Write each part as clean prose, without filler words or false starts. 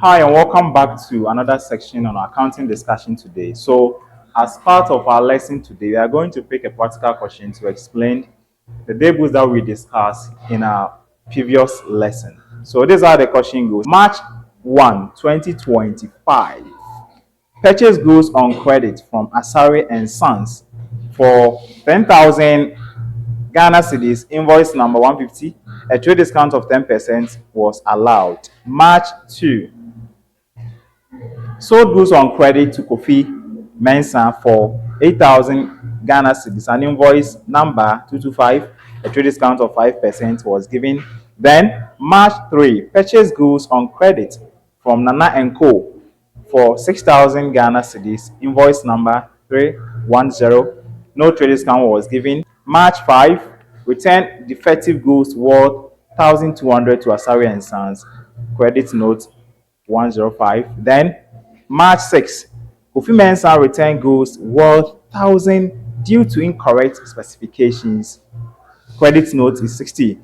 Hi and welcome back to another section on our accounting discussion today. So as part of our lesson today, we are going to pick a practical question to explain the daybooks that we discussed in our previous lesson. So this is how the question goes. March 1, 2025. Purchase goods on credit from Asari and Sons for 10,000 Ghana cedis, invoice number 150. A trade discount of 10% was allowed. March 2. Sold goods on credit to Kofi Mensah for 8,000 Ghana cedis. An invoice number 225, a trade discount of 5% was given. Then, March 3, purchase goods on credit from Nana and Co. for 6,000 Ghana cedis. Invoice number 310, no trade discount was given. March 5, return defective goods worth 1,200 to Asari and Sons. Credit note 105. Then, March 6, Kofi Mensah returned goods worth 1,000 due to incorrect specifications. Credit note is 60.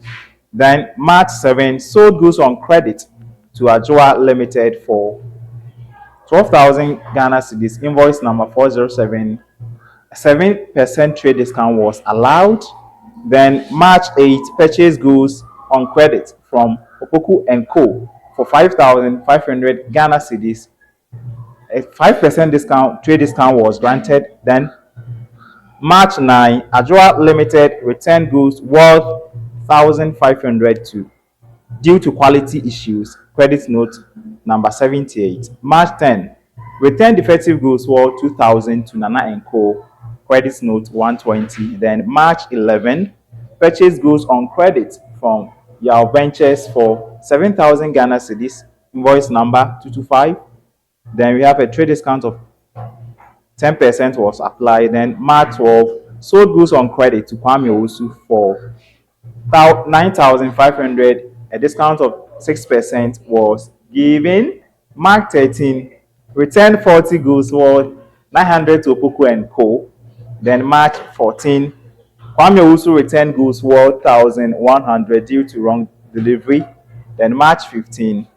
Then, March 7, sold goods on credit to Ajoa Limited for 12,000 Ghana cedis. Invoice number 407. A 7% trade discount was allowed. Then, March 8, purchase goods on credit from Opoku and Co. for 5,500 Ghana cedis. A 5% trade discount was granted. Then, March 9, Ajoa Limited returned goods worth 1,500 due to quality issues. Credit note number 78. March 10, returned defective goods worth 2,000 to Nana and Co. Credit note 120. Then, March 11, purchased goods on credit from Yao Ventures for 7,000 Ghana cedis. Invoice number 225. Then we have a trade discount of 10% was applied. Then March 12, sold goods on credit to Kwame Owusu for 9,500. A discount of 6% was given. March 13, returned 40 goods worth 900 to Opoku and Co. Then March 14, Kwame Owusu returned goods worth 1,100 due to wrong delivery. Then March 15,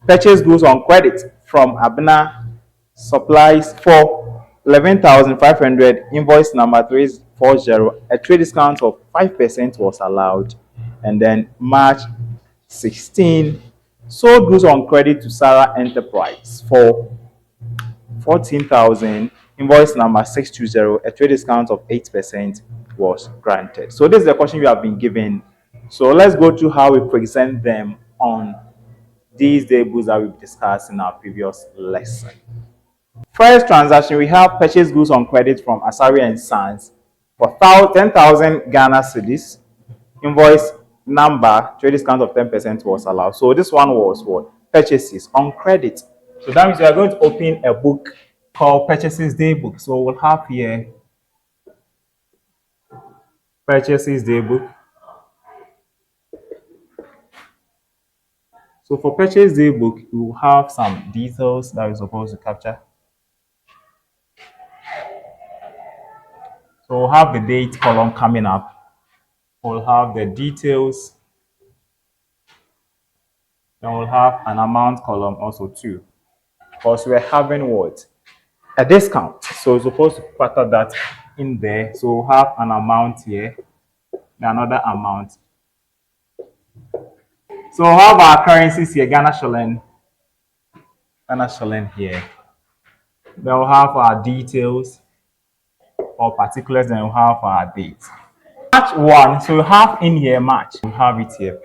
purchased goods on credit from Abna Supplies for 11,500. Invoice number 340. A trade discount of 5% was allowed. And then March 16, sold goods on credit to Sarah Enterprise for 14,000. Invoice number 620. A trade discount of 8% was granted. So this is the question we have been given. So let's go through how we present them on these daybooks that we've discussed in our previous lesson. First transaction, we have purchase goods on credit from Asari and Sons for 10,000 Ghana cedis. Invoice number, trade discount of 10% was allowed. So this one was what? Purchases on credit. So that means we are going to open a book called Purchases Daybook. So we'll have here Purchases Daybook. So for Purchase Daybook, we will have some details that we're supposed to capture. So we'll have the date column coming up. We'll have the details. Then we'll have an amount column also too. Because we're having what? A discount. So we're supposed to factor that in there. So we'll have an amount here, another amount. So we'll have our currencies here, Ghana shilling here. Then we'll have our details or particulars, then we'll have our dates. March 1, so we have in here March. We have it here.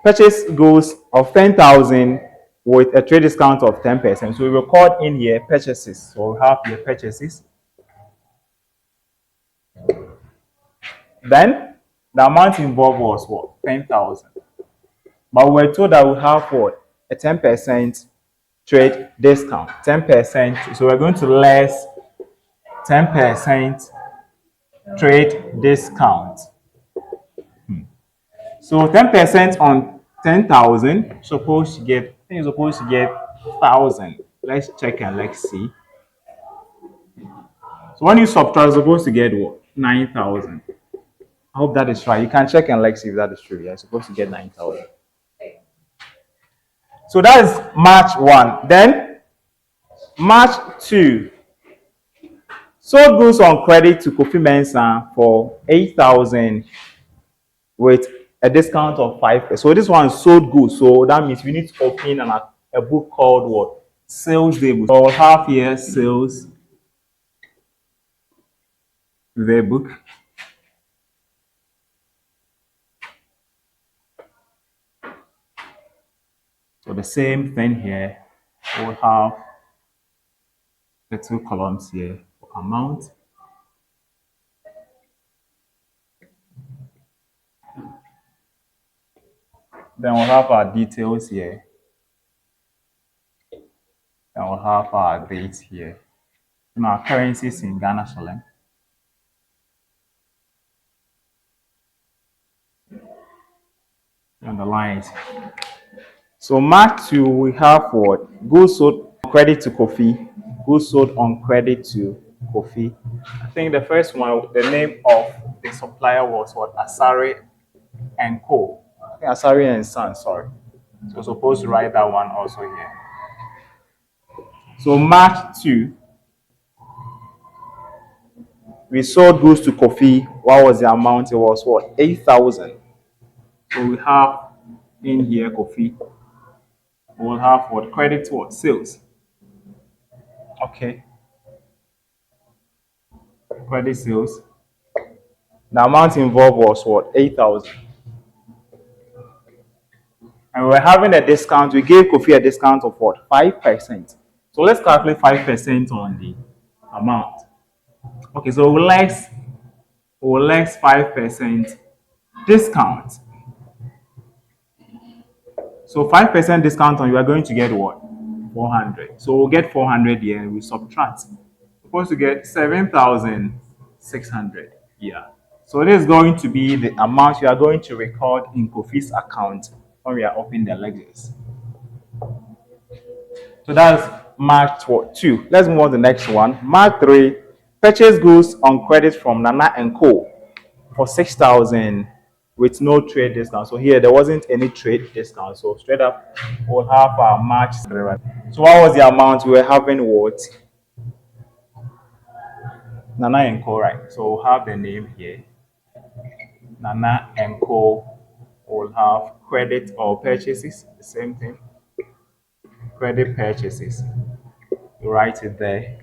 Purchase goods of 10,000 with a trade discount of 10%. So we record in here purchases. So we have here purchases. Then the amount involved was what? 10,000. But we were told that we have what? A 10% trade discount. 10%. So we're going to less 10% trade discount. So 10% on 10,000, supposed to get 1,000. Let's check and let's see. So when you subtract, you're supposed to get what? 9,000. I hope that is right. You can check and let's see if that is true. You're supposed to get 9,000. So that is March 1. Then March 2, sold goods on credit to Kofi Mensah for 8,000 with a discount of 5%. So this one sold goods. So that means we need to open a book called what? Sales Daybook. So half year sales Daybook. So the same thing here. We'll have the two columns here for amount. Then we'll have our details here. Then we'll have our dates here. And our currencies in Ghana shilling. And the lines. So Mark 2, we have what? Goods sold on credit to Kofi. Goods sold on credit to Kofi. I think the first one, the name of the supplier was what? Asari and Co. I think Asari and Son, sorry. So we're supposed to write that one also here. So March 2, we sold goods to Kofi. What was the amount? It was what? 8,000. So we have in here Kofi. We'll have what? Credit to what? Sales. Okay. Credit sales. The amount involved was what? 8,000. And we were having a discount. We gave Kofi a discount of what? 5%. So let's calculate 5% on the amount. Okay, so let's 5% discount. So 5% discount on you are going to get what? 400. So we'll get 400 here and we subtract. We're supposed to get 7,600. Yeah. So this is going to be the amount you are going to record in Kofi's account when we are opening the ledgers. So that's March 2. Let's move on to the next one. March 3, purchase goods on credit from Nana and Co. for 6,000 with no trade discount. So here there wasn't any trade discount. So straight up, we'll have our March 3. So what was the amount we were having? What? Nana and Co. Right. So we'll have the name here. Nana and Co. will have credit or purchases. The same thing. Credit purchases. You write it there.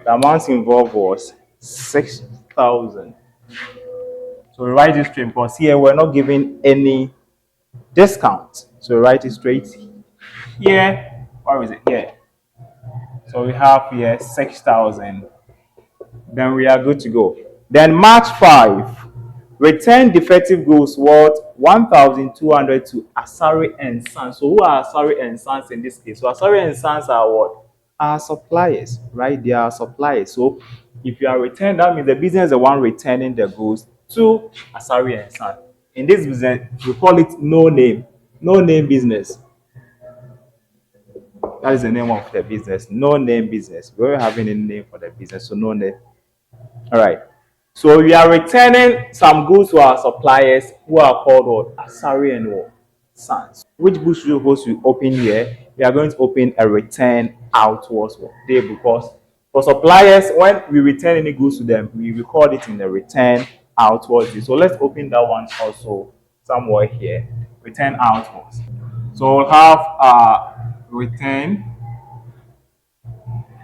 The amount involved was 6,000. So we write it straight because here we're not giving any discount. So we write it straight here. Where is it? Here. So we have here 6,000. Then we are good to go. Then March 5, return defective goods worth 1,200 to Asari and Sons. So who are Asari and Sons in this case? So Asari and Sons are what? Are suppliers, right? They are suppliers. So if you are returning, that means the business is the one returning the goods to Asari and Sons. In this business, we call it no name business. That is the name of the business. No name business. We don't have any name for the business, so no name. All right. So we are returning some goods to our suppliers who are called what? Asari and what? Sons. Which books should we supposed to open here? We are going to open a return outwards day because for suppliers, when we return any goods to them, we record it in the return outwards day. So let's open that one also somewhere here. Return outwards. So we'll have return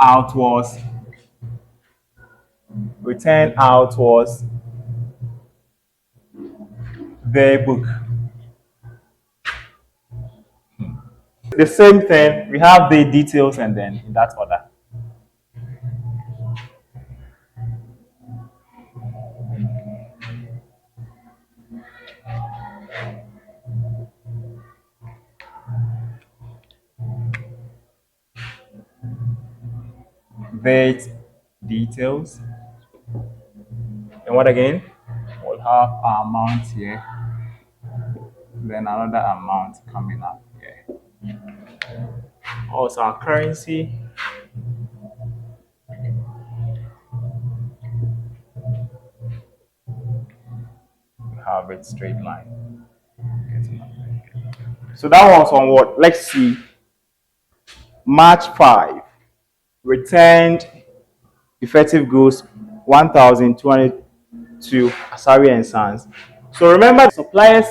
outwards. Return outwards the book. The same thing, we have the details and then in that order. Date, details. And what again? We'll have our amount here. Then another amount coming up here. Also our currency. We have it straight line. So that was on what? Let's see March 5, returned effective goods 1,200 to Asari and Sons. So remember, suppliers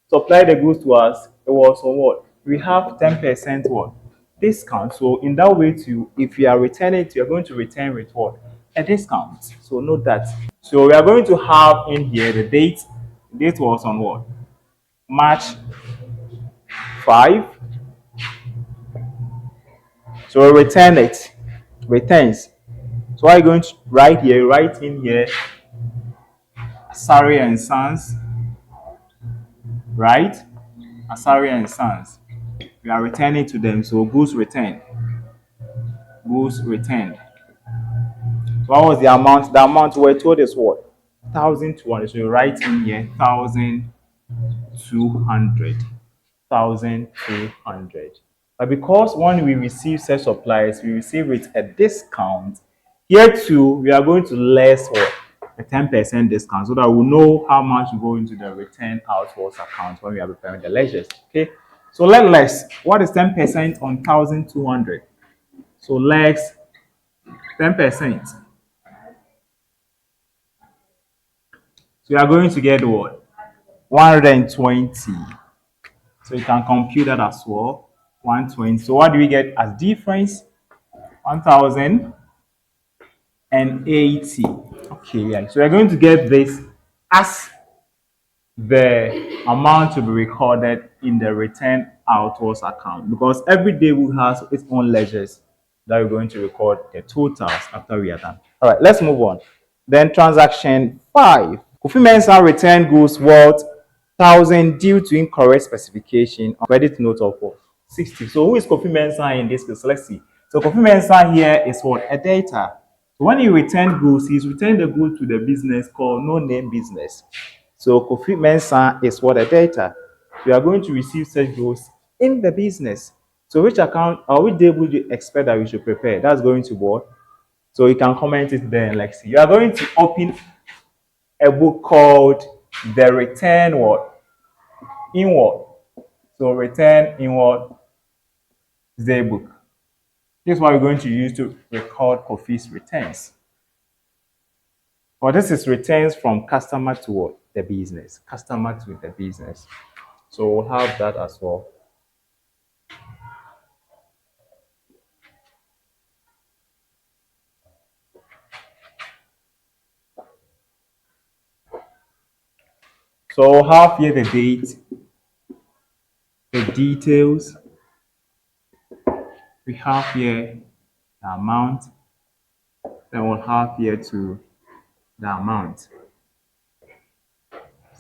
supply the goods to us. It was on what? We have 10% what? Discount. So in that way too, if you are returning it, you're going to return with what? A discount. So note that. So we are going to have in here the date. The date was on what? March 5. So we return it. Returns. So what are you going to write here? Write in here Asari and Sons. Right? Asari and Sons. We are returning to them. So goods returned. Goods returned. So what was the amount? The amount we're told is what? 1,200. So you write in here 1,200. 1,200. But because when we receive such supplies, we receive it a discount. Here too, we are going to less what? A 10% discount so that we know how much will go into the return outwards account when we are preparing the ledgers. Okay. So let less. What is 10% on 1,200? So less 10%. So you are going to get what? 120. So you can compute that as well. 120. So what do we get as difference? 1,080. Okay, yeah. So we're going to get this as the amount to be recorded in the return outwards account, because every day will have its own ledgers that we're going to record the totals after we are done. All right, let's move on. Then transaction 5. Kofi Mensah returned goods worth 1,000 due to incorrect specification on credit note of what? 60. So who is Kofi Mensah in this case? Let's see. So Kofi Mensah here is what? A data. So when he returned goods, he's returned the goods to the business called no name business. So Kofi Mensah is what? A data. We are going to receive such goods in the business. So which account or which day would you expect that we should prepare? That's going to what? So you can comment it there and like see. You are going to open a book called The Return what? Inward. So Return Inward Daybook. This is what we're going to use to record Kofi's returns. But this is returns from customer to what? The business. Customer to the business. So we'll have that as well. So we'll have here the date, the details. We have here the amount. Then we'll have here to the amount.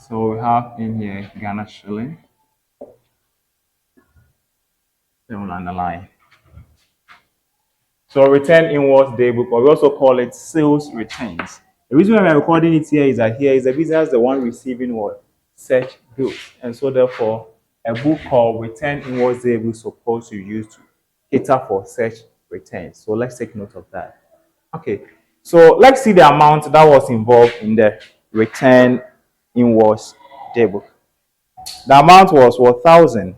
So we have in here Ghana shilling. Then we'll underline. So return inwards daybook, or we also call it sales returns. The reason why we're recording it here is that here is the business the one receiving what? Such goods. And so therefore, a book called Return Inwards Daybook is supposed to use to cater for such returns. So let's take note of that. Okay, so let's see the amount that was involved in the Return Inwards Daybook. The amount was 1,000.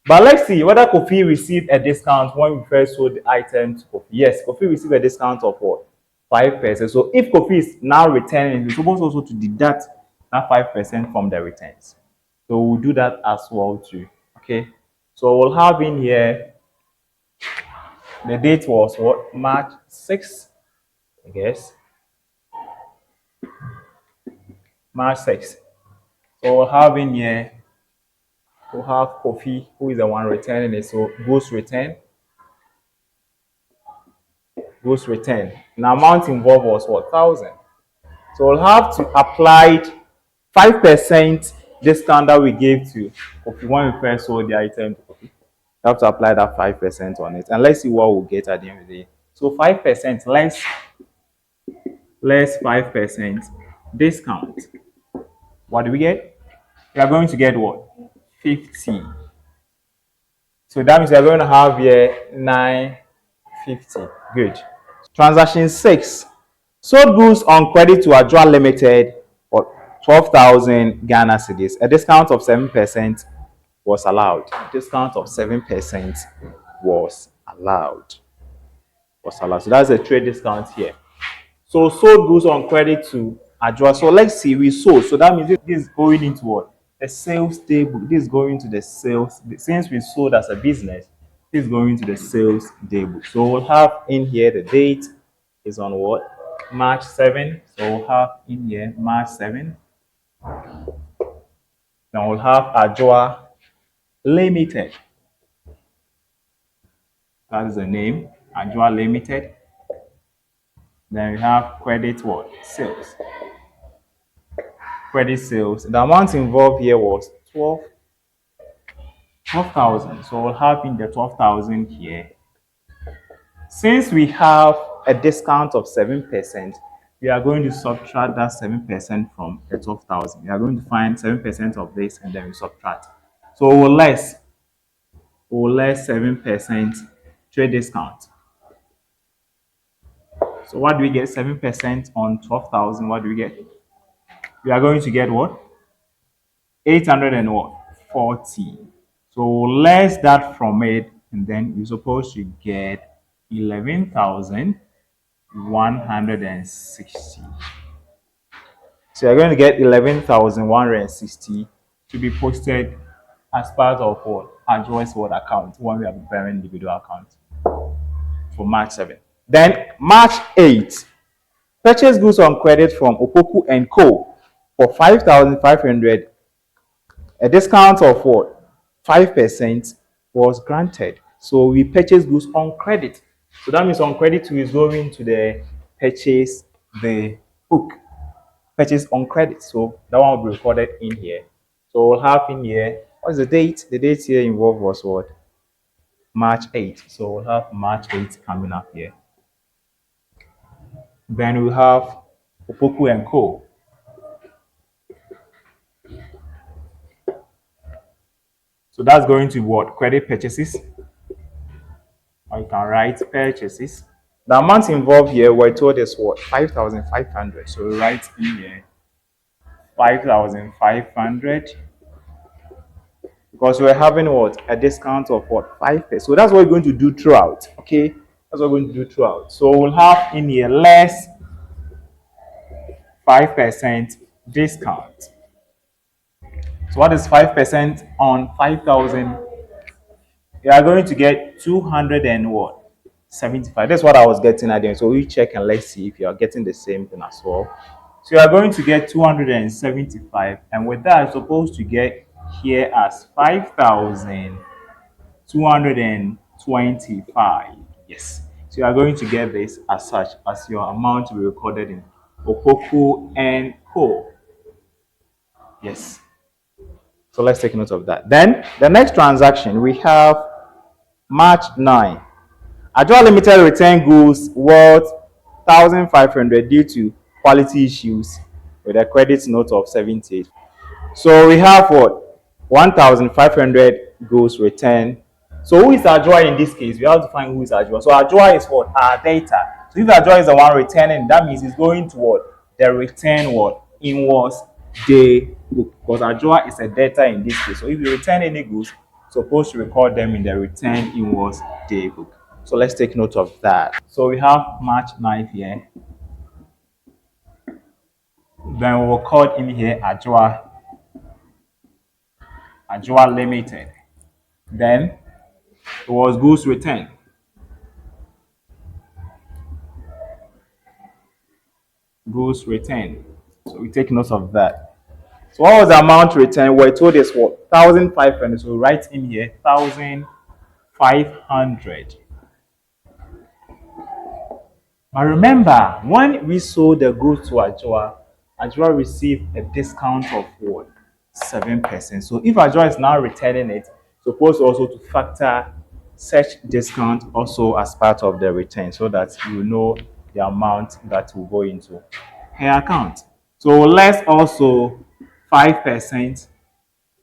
But let's see whether Kofi received a discount when we first sold the item to Kofi. Yes, Kofi received a discount of what? 5%. So if Kofi is now returning, he's supposed also to deduct that 5% from the returns. So we'll do that as well too. Okay. So we'll have in here the date was what? March 6th, I guess. March 6th. So we'll have in here, we'll have Kofi, who is the one returning it. So goods return. Goods return. The amount involved was what? 1,000. So we'll have to apply 5% discount that we gave to Kofi when we first sold the item to Kofi. You have to apply that 5% on it. And let's see what we'll get at the end of the day. So 5% less 5% discount. What do we get? We are going to get what? 50. So that means we are going to have here 950. Good. Transaction 6. Sold goods on credit to Adjoa Limited for 12,000 Ghana cedis. A discount of 7% was allowed. A discount of 7% was allowed. Was allowed. So that's a trade discount here. So sold goods on credit to Ajwa. So let's see, we sold. So that means this is going into what? The sales day book. This is going to the sales. Since we sold as a business, this is going to the sales day book. So we'll have in here the date is on what? March 7. So we'll have in here March 7. Then we'll have Ajwa Limited. That is the name, Ajwa Limited. Then we have credit what? Sales. Credit sales. The amount involved here was 12,000. So we'll have in the 12,000 here. Since we have a discount of 7%, we are going to subtract that 7% from the 12,000. We are going to find 7% of this and then we subtract. So we'll less 7% trade discount. So what do we get? 7% on 12,000. What do we get? We are going to get what? 840. So less that from it, and then we're supposed to get 11,160. So you're going to get 11,160 to be posted as part of what? Ajwa's word account when we are preparing individual account for March 7. Then March 8, purchase goods on credit from Opoku and Co. for 5,500. A discount of what? 5% was granted. So we purchase goods on credit. So that means on credit is going to the purchase the book. Purchase on credit. So that one will be recorded in here. So we'll have in here, what's the date? The date here involved was what? March 8. So we'll have March 8 coming up here. Then we'll have Opoku and Co. So that's going to what? Credit purchases. Or you can write purchases. The amount involved here, we're told is what? 5,500. So we write in here 5,500 because we're having what? A discount of what? 5%. So that's what we're going to do throughout. Okay, that's what we're going to do throughout. So we'll have in here less 5% discount. So what is 5% on 5,000? You are going to get 200 and what? 75. That's what I was getting at the end. So we check and let's see if you are getting the same thing as well. So you are going to get 275, and with that, I'm supposed to get here as 5,225. Yes. So you are going to get this as such as your amount to be recorded in Opoku and Co. Yes. So let's take note of that. Then the next transaction we have March 9. Ajwa Limited returned goods worth 1,500 due to quality issues with a credit note of 78. So we have what? 1,500 goods returned. So who is Ajwa in this case? We have to find who is Ajwa. So Ajwa is what? Our data. So if Ajwa is the one returning, that means it's going to what? The return what? Invoice day book. Because Ajwa is a data in this case. So if you return any goods, supposed to record them in the return invoice day book. So let's take note of that. So we have March 9th here. Then we'll record in here Ajwa Limited. Then it was goods returned. Goods returned. So we take note of that. So what was the amount returned? We're told us what? 1,500. So we write in here 1,500. But remember, when we sold the goods to Ajwa received a discount of what? 7%. So if Ajwa is now returning it, supposed also to factor such discount also as part of the return so that you know the amount that will go into her account. So let's also 5%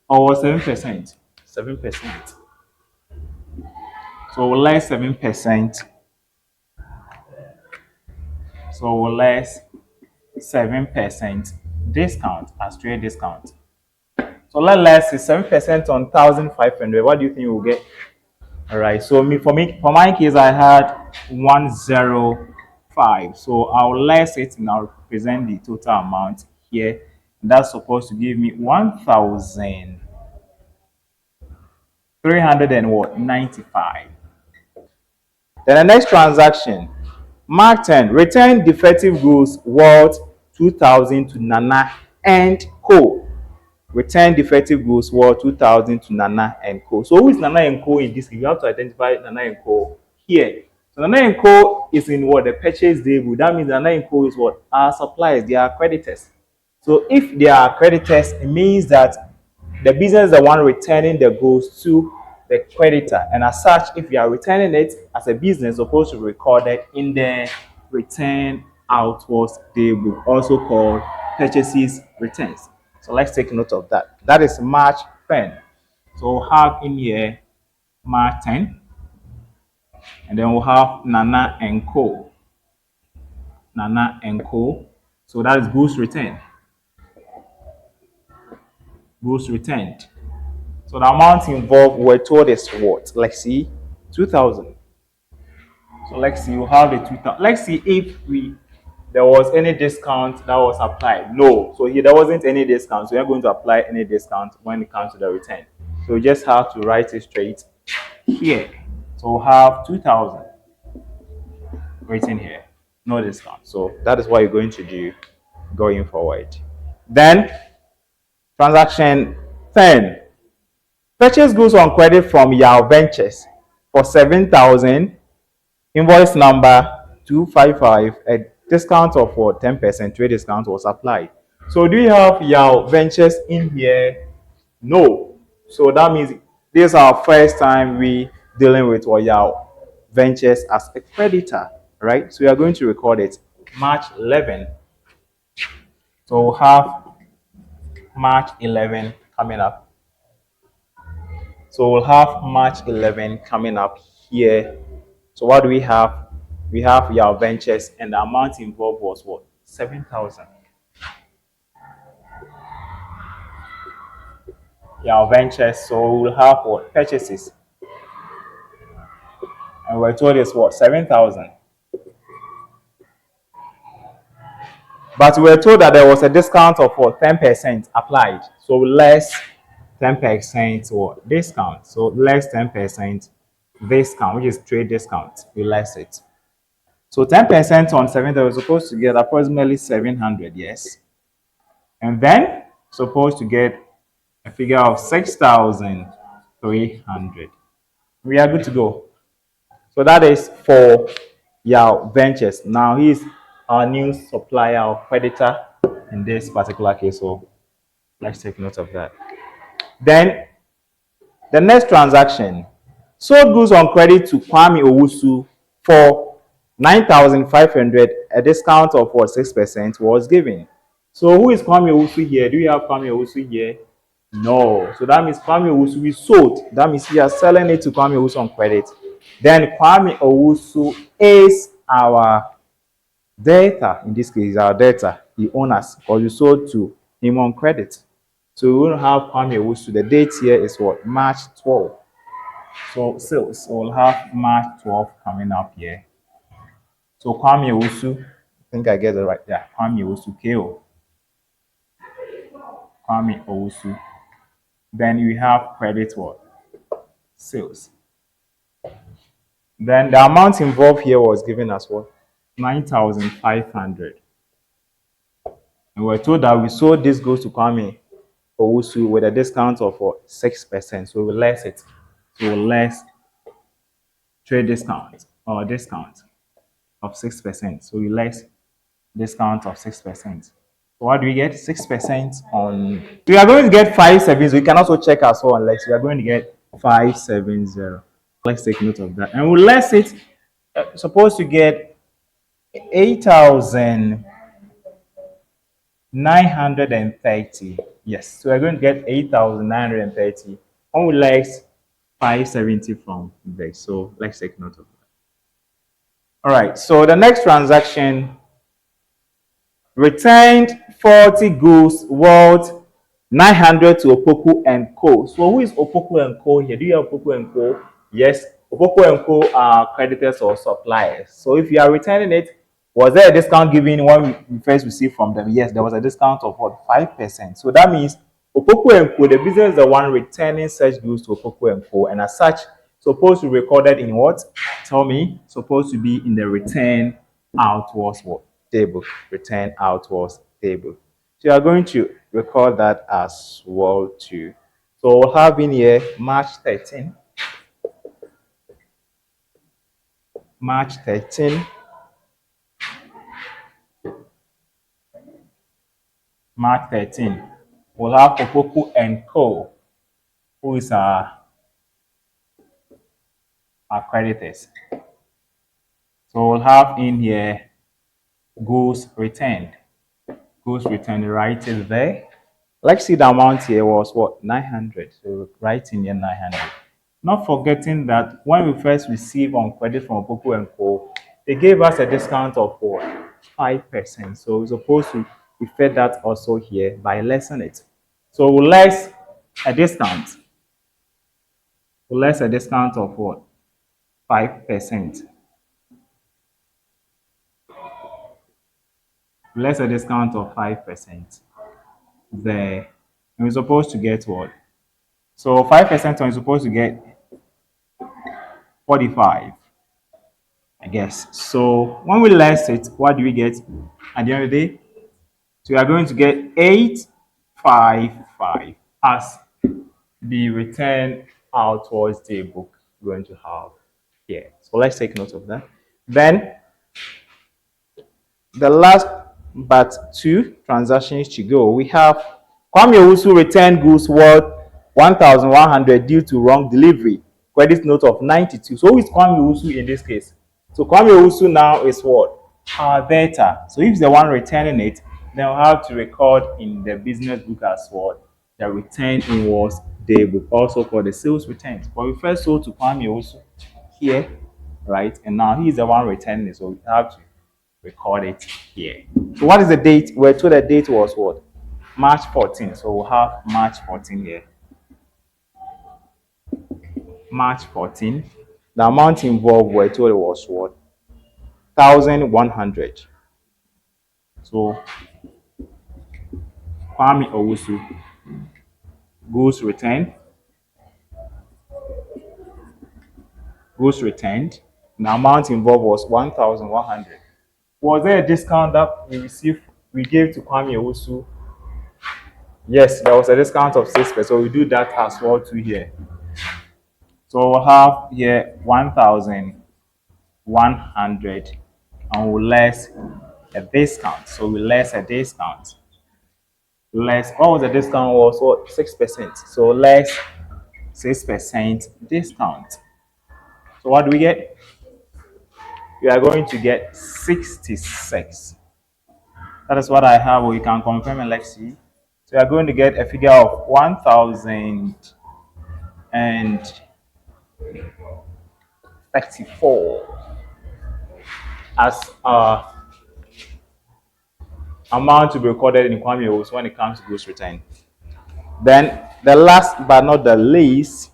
or 7%. 7%. So less 7%. So less 7% discount as trade discount. So let's say 7% on 1,500. What do you think we'll get? All right. So for my case, I had 105. So I'll less it and I'll represent the total amount here. That's supposed to give me 1,300 and what 95. Then the next transaction, Mark 10, return defective goods worth 2,000 to Nana and Co. Return defective goods worth 2,000 to Nana and Co. So who is Nana and Co in this? You have to identify Nana and Co here. So Nana and Co is in what? The purchase day book. That means Nana and Co is what? Our suppliers, they are creditors. So if they are creditors, it means that the business is the one returning the goods to the creditor. And as such, if you are returning it as a business, supposed to record it in the return outwards day book, also called purchases returns. So let's take note of that. That is March 10. So we'll have in here March 10. And then we'll have Nana and Co. Nana and Co. So that is goods returned. Goods returned. So the amount involved we're told is what? Let's see, 2,000. So let's see, you have the 2,000. Let's see if there was any discount that was applied. No. So here there wasn't any discount. So we're going to apply any discount when it comes to the return. So you just have to write it straight here. So we'll have 2,000 written here. No discount. So that is what you're going to do going forward. Then transaction 10. Purchase goods on credit from Yao Ventures for 7,000. Invoice number 255. A discount of what? 10% trade discount was applied. So do you have Yao Ventures in here? No. So that means this is our first time we dealing with Yao Ventures as a creditor, right? So we are going to record it March 11. So we'll have March 11 coming up. So we'll have March 11 coming up here. So what do we have? We have Yao Ventures, and the amount involved was what? 7,000. Yao Ventures, so we'll have what? Purchases. And we're told it's what? 7,000. But we were told that there was a discount of what? 10% applied. So less 10% or discount. So less 10% discount, which is trade discount. We less it. So 10% on 7,000, we're supposed to get approximately 700, yes. And then supposed to get a figure of 6,300. We are good to go. So that is for Yao Ventures. Now he's our new supplier or creditor in this particular case. So let's take note of that. Then the next transaction, sold goods on credit to Kwame Owusu for 9,500. A discount of what? 6% was given. So who is Kwame Owusu here? Do you have Kwame Owusu here? No. So that means Kwame Owusu we sold. That means we are selling it to Kwame Owusu on credit. Then Kwame Owusu is our debtor. In this case, our debtor. He owns us because we sold to him on credit. So we will have Kwame Owusu. The date here is what? March 12. So sales, so we'll have March 12 coming up here. So Kwame Owusu, I think I get it right there. Kwame Owusu, KO. Kwame Owusu. Then we have credit what? Sales. Then the amount involved here was given as what? 9,500. And we're told that we sold this goods to Kwame Owusu with a discount of what? 6%. So we less it. So less trade discount or discount of 6%. So we less discount of 6%. So what do we get? 6% on. We are going to get 570. We can also check as well. Unless we are going to get 570. Let's take note of that. And we'll less it. Supposed to get 8,930. Yes. So we're going to get 8,930. When we less 570 from there. So let's take note of that. All right. So the next transaction, returned 40 goods worth 900 to Opoku and Co. So who is Opoku and Co here? Do you have Opoku and Co? Yes, Opoku and Co are creditors or suppliers. So if you are returning it, was there a discount given when we first received from them? Yes, there was a discount of what, 5%. So that means Opoku and Co, the business is the one returning such goods to Opoku and Co, and as such, supposed to be recorded in what? Tell me, supposed to be in the return outwards what? Table. Return outwards table. So you are going to record that as well too. So we'll have in here March 13, March 13, March 13. We'll have Opoku and Co, who is our creditors. So we'll have in here goods returned. Goods returned, write it there. Let's see the amount here was what? 900. So write in here 900. Not forgetting that when we first received on credit from Opoku and Co, they gave us a discount of what? 5%. So we're supposed to effect that also here by lessing it. So we'll less a discount. We'll less a discount of what? 5%. Less a discount of 5% there. And we're supposed to get what? So 5% we're supposed to get 45, I guess. So when we less it, what do we get at the end of the day? So we are going to get 855 as the return out towards the book we're going to have here. So let's take note of that. Then the last but two transactions to go, we have Kwame Owusu returned goods worth 1,100 due to wrong delivery. Credit note of 92. So who is Kwame Owusu in this case? So Kwame Owusu now is what? Our debtor. So if he's the one returning it, then we'll have to record in the business book as what? The return inwards day book, also called the sales returns. But we first sold to Kwame Owusu here, right? And now he's the one returning it, so we have to record it here. So what is the date? We're told the date was what? March 14. So we'll have March 14 here. March 14. The amount involved we're told it was what? 1,100. So Kwame Owusu, goods returned. Goods returned. The amount involved was 1,100. Was there a discount that we gave to Kwame Owusu? Yes, there was a discount of 6%. So we do that as well too here. So we'll have here 1,100 and we'll less a discount. So we less a discount. Less, what was the discount? Was what? 6%. So less 6% discount. So what do we get? We are going to get 66. That is what I have. We can confirm and let's see. So we are going to get a figure of 1,034 as amount to be recorded in Kwame Owusu when it comes to goods return. Then the last but not the least,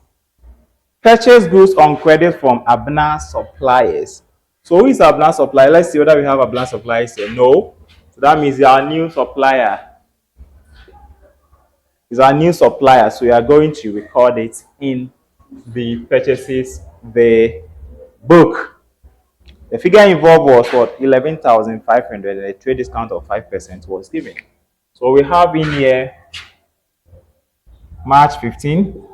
purchase goods on credit from Abna suppliers. So who is Abna supplier? Let's see whether we have Abna suppliers here. No. So that means they are new supplier. Is our new supplier, so we are going to record it in the purchases the book. The figure involved was what? 11,500 and a trade discount of 5% was given. So we have in here March 15,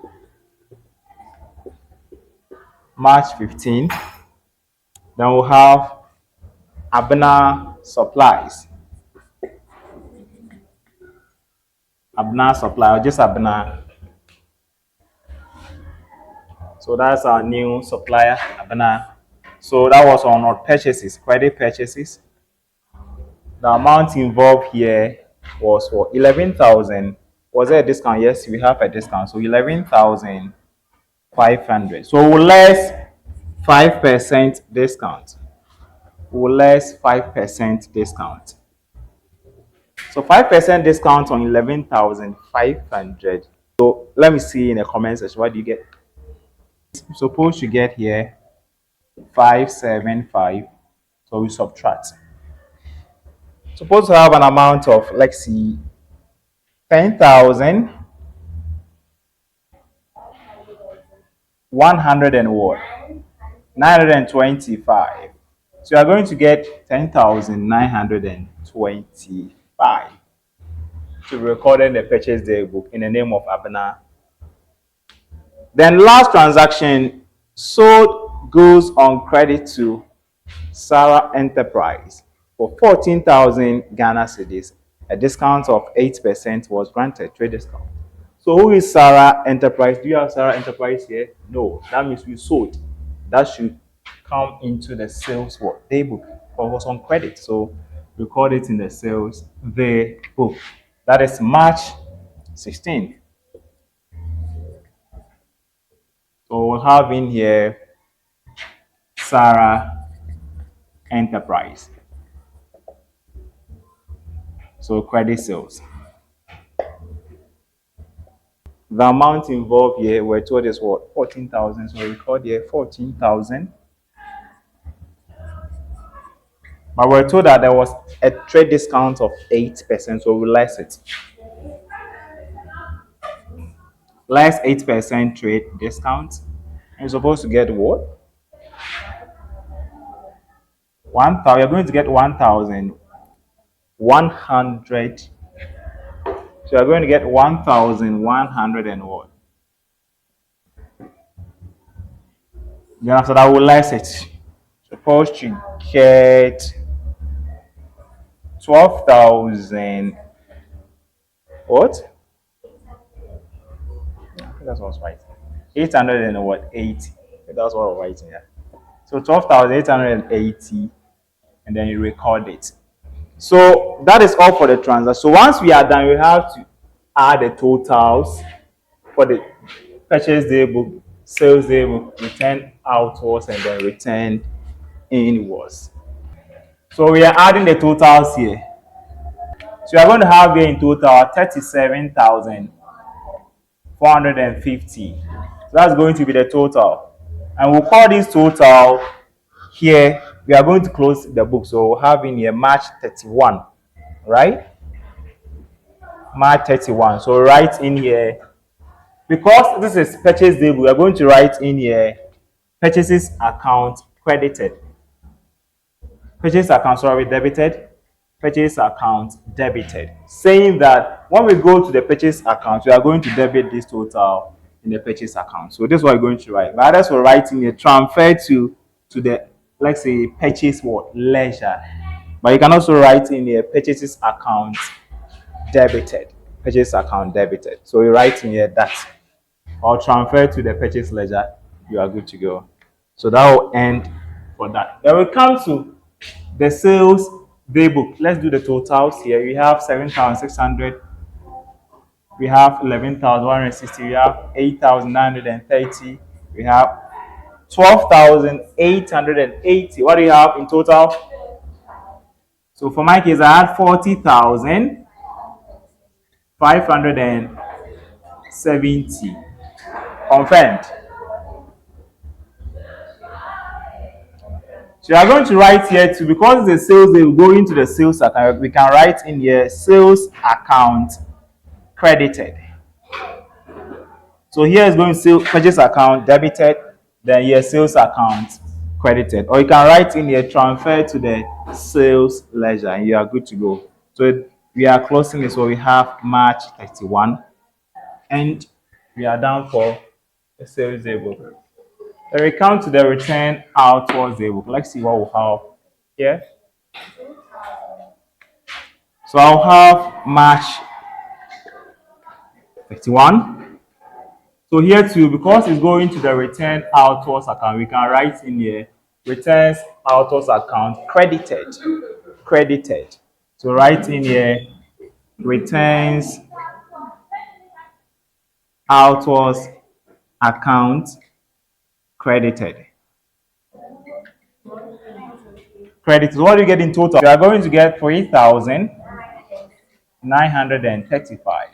March 15. Then we'll have Abna supplies. Abna supply, or just Abna. So that's our new supplier, Abna. So that was on our purchases, credit purchases. The amount involved here was for 11,000. Was there a discount? Yes, we have a discount. So 11,500. So we'll less 5% discount. We'll less 5% discount. So 5% discount on 11,500. So let me see in the comment section. What do you get? We're supposed to get here 575. So we subtract. Supposed to have an amount of, let's see, 10,100 and what? 925. So you are going to get 10,925 to be recorded in the purchase day book in the name of Abner. Then last transaction, sold goes on credit to Sarah Enterprise for 14,000 Ghana cedis. A discount of 8% was granted, trade discount. So who is Sarah Enterprise? Do you have Sarah Enterprise here? No, that means we sold. That should come into the sales day book or was on credit. So record it in the sales day book. That is March 16th. So we'll have in here Sarah Enterprise. So credit sales. The amount involved here, we're told is what? 14,000. So we record here 14,000. But we're told that there was a trade discount of 8%, so we less it. Less 8% trade discount. You're supposed to get what? 1,000. You're going to get 1,100. So you're going to get 1,100 and what? Then after that, we'll less it. Supposed to get 12,000. What? I think that's what's right. 800 and what? 80. That's what I'm writing here. So 12,880, and then you record it. So that is all for the transaction. So once we are done, we have to add the totals for the purchase day book, sales day book, return outwards, and then return inwards. So we are adding the totals here. So we are going to have here in total 37,450. So that's going to be the total. And we'll call this total here. We are going to close the book. So we'll have in here March 31, right? March 31. So write in here, because this is purchase day, we are going to write in here purchases account credited. Purchase account, sorry, debited. Purchase account debited. Saying that when we go to the purchase account, we are going to debit this total in the purchase account. So this is what we're going to write. But others will write in here transfer to the, let's say, purchase what? Ledger. But you can also write in here purchases account debited. Purchase account debited. So you write in here that, or transfer to the purchase ledger, you are good to go. So that will end for that. Then we come to the sales day book. Let's do the totals here. We have 7,600. We have 11,160. We have 8,930. We have 12,880. What do you have in total? So for my case, I had 40,570. Confirmed. So you are going to write here too, because the sales, they will go into the sales account. We can write in here sales account credited. So here is going to say purchase account debited, then here sales account credited. Or you can write in here transfer to the sales ledger, and you are good to go. So we are closing this, so we have March 31, and we are done for the sales day book. Then we come to the return outwards day book. Let's see what we have here. So I'll have March 31. So here too, because it's going to the return outwards account, we can write in here returns outwards account credited. Credited. So write in here returns outwards account credited. Credit. What do you get in total? You are going to get 3,935.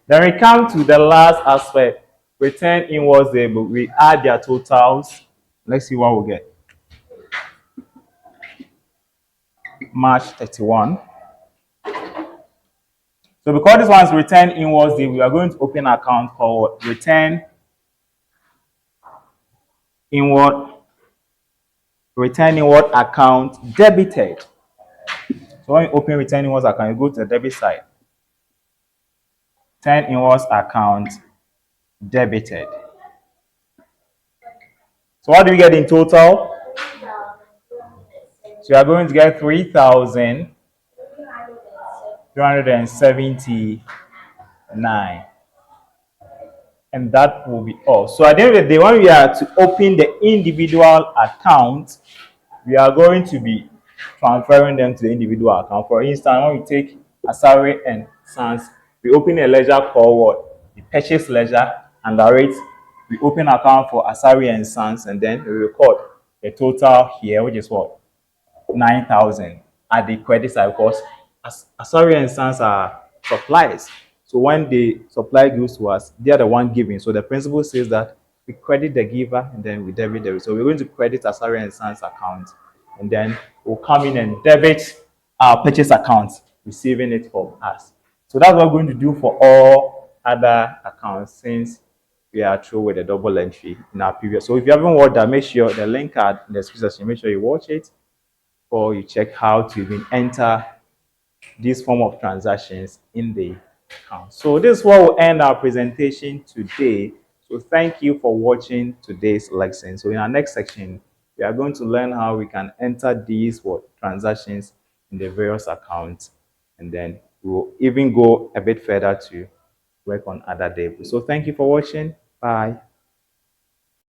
Then we come to the last aspect, return invoice daybook. We add their totals. Let's see what we get. March 31. So because this one is return invoice day, we are going to open an account called return inward account debited. So when you open return invoice account, you go to the debit side. Return invoice account debited. So what do we get in total? So you are going to get 3,379. And that will be all. So at the end of the day, when we are to open the individual account, we are going to be transferring them to the individual account. For instance, when we take Asari and Sons, we open a ledger called what? The purchase ledger, and the rate. We open account for Asari and Sons, and then we record the total here, which is what? 9,000 at the credit side, because Asari and Sons are suppliers. So when the supply goes to us, they are the one giving. So the principle says that we credit the giver and then we debit the. So we're going to credit Asari and Sons account, and then we'll come in and debit our purchase account, receiving it from us. So that's what we're going to do for all other accounts since we are through with the double entry in our previous. So if you haven't watched that, make sure the link card in the description, make sure you watch it, or you check how to even enter this form of transactions in the account. So this is what will end our presentation today. So thank you for watching today's lesson. So in our next section, we are going to learn how we can enter these transactions in the various accounts, and then we'll even go a bit further to work on other tables. So thank you for watching. Bye.